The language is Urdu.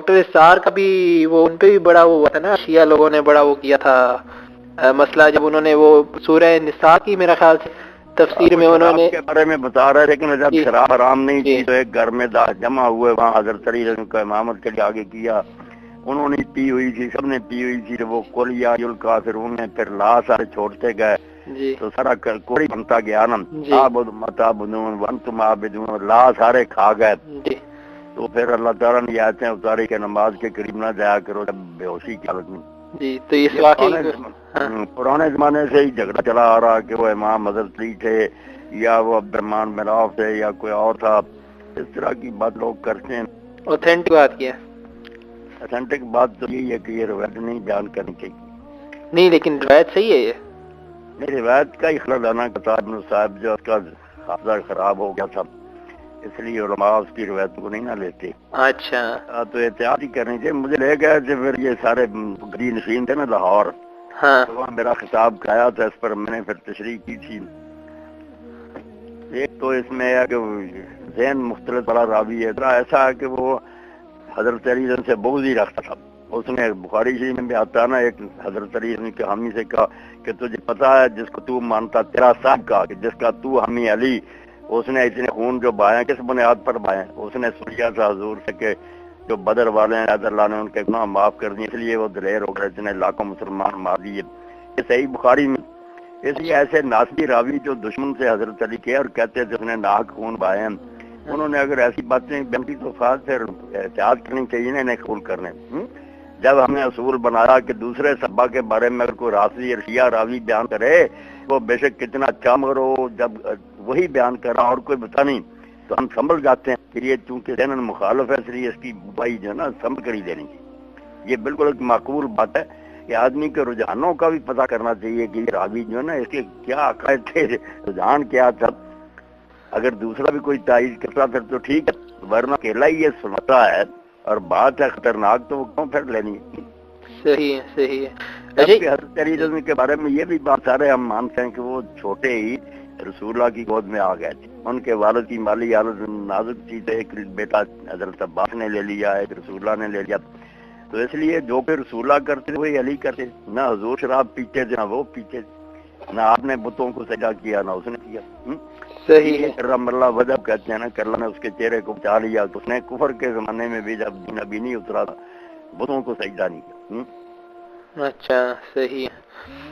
ڈاکٹر اسرار کا بھی وہ ان پہ بھی بڑا وہ ہوا تھا نا، شیعہ لوگوں نے بڑا وہ کیا تھا مسئلہ، جب انہوں نے وہ سورہ نساء کی میرا خیال سے تفسیر میں انہوں نے کے بارے میں بتا رہے، لیکن جب جی شراب حرام نہیں جی تھی تو ایک گھر میں جمع ہوئے، وہاں حضرت علی رضی اللہ عنہ کا امامت کے لیے آگے کیا، انہوں نے پی ہوئی تھی، سب نے پی ہوئی تھی، وہ قل یا ایھا الکافرون نے پھر لا سارے چھوڑتے گئے جی تو سارا کوئی بنتا گیا نا، جی عابد متعبدون وانتم عابدون، لا سارے کھا گئے، جی تو پھر اللہ تعالیٰ نے یہ آیتیں اتاری کہ نماز کے قریب نہ جایا کرو جب بے ہوشی کی حالت میں۔ جی تو اس یہ واقعے ہاں پرانے زمانے سے ہی جھگڑا چلا آ رہا کہ وہ امام حضرت علی تھے یا وہ عبد الرحمن بن عوف تھے یا کوئی اور تھا، اس طرح کی بات لوگ کرتے ہیں۔ اوتھینٹک بات کیا اتھینٹک بات تو یہی ہے کہ یہ روایت نہیں بیان کرنی چاہیے، نہیں، لیکن روایت صحیح ہے یہ۔ نہیں روایت کا ہی خلل آنا کا ابن صاحب جو اس کا حافظہ خراب ہو گیا تھا، اس لیے علماء اس کی روایت کو نہیں نہ لیتے، اچھا تو احتیاط ہی کرنی چاہیے۔ مجھے لے گئے تھے پھر یہ سارے گری نشین تھے نا لاہور، ہاں تو وہاں میرا خطاب کرایا تھا، اس پر میں نے پھر تشریح کی تھی۔ ایک تو اس میں ہے کہ ذہن مختلف والا راوی ہے، ایسا ہے کہ وہ حضرت علی سے بغض ہی رکھتا تھا۔ اس نے بخاری شریف میں بھی آتا ہے نا، ایک حضرت علی کے حامی سے کہا کہ تجھے پتا ہے جس کو تو مانتا تیرا صاحب کہا کہ جس کا تو حامی علی، اس نے اتنے خون جو بہائے کس بنیاد پر بہائے؟ اس نے سنیا تھا حضور سے کہ جو بدر والے ہیں اللہ نے ان کے گناہ معاف کر دیے، اس لیے وہ دلیر ہو گئے، جنہیں لاکھوں مسلمان مار دیے۔ یہ صحیح بخاری میں۔ اس لیے ایسے ناسبی راوی جو دشمن سے حضرت علی کے اور کہتے تھے اس نے ناحق خون بہائے ہیں، انہوں نے اگر ایسی باتیں بنتی تو خاص پھر احتیاط کرنی چاہیے نا انہیں قبول کرنے۔ جب ہم نے اصول بنایا کہ دوسرے صحابہ کے بارے میں اگر کوئی رافضی اور شیعہ راوی بیان کرے وہ بے شک کتنا اچھا، مگر وہ جب وہی بیان کر رہا اور کوئی بتا نہیں تو ہم سنبھل جاتے ہیں کہ یہ چونکہ ذہن مخالف ہے اس لیے اس کی بھائی جو ہے نا سمجھ کر ہی دینی چاہیے۔ یہ بالکل ایک معقول بات ہے کہ آدمی کے رجحانوں کا بھی پتہ کرنا چاہیے کہ یہ راوی جو ہے نا اس کے کیا عقائد تھے، رجحان کیا تھا۔ اگر دوسرا بھی کوئی تائید کرتا پھر تو ٹھیک ہے، ورنہ اکیلا ہی یہ سنتا ہے اور بات ہے خطرناک تو وہ کیوں پھر لینی ہے؟ صحیح ہے صحیح ہے۔ جبکہ حضرت علی رضی کے بارے میں یہ بھی بات سارے ہم مانتے ہیں کہ وہ چھوٹے ہی رسول اللہ کی گود میں آ گئے تھے، ان کے والد کی مالی حالت نازک تھی، تو ایک بیٹا حضرت عباس نے لے لیا، ایک رسول اللہ نے لے لیا، تو اس لیے جو کہ رسول اللہ کرتے تھے وہی علی کرتے، نہ حضور شراب پیتے تھے نہ وہ پیتے تھے، نہ آپ نے بتوں کو سجا کیا نہ اس نے کیا۔ صحیح ہے کرم اللہ وجہ کہتے ہیں نا کہ اللہ نے اس کے چہرے کو بچا لیا، تو اس نے کفر کے زمانے میں بھی جب دین ابھی نہیں اترا تھا بتوں کو سجدہ نہیں کیا۔ اچھا صحیح ہے۔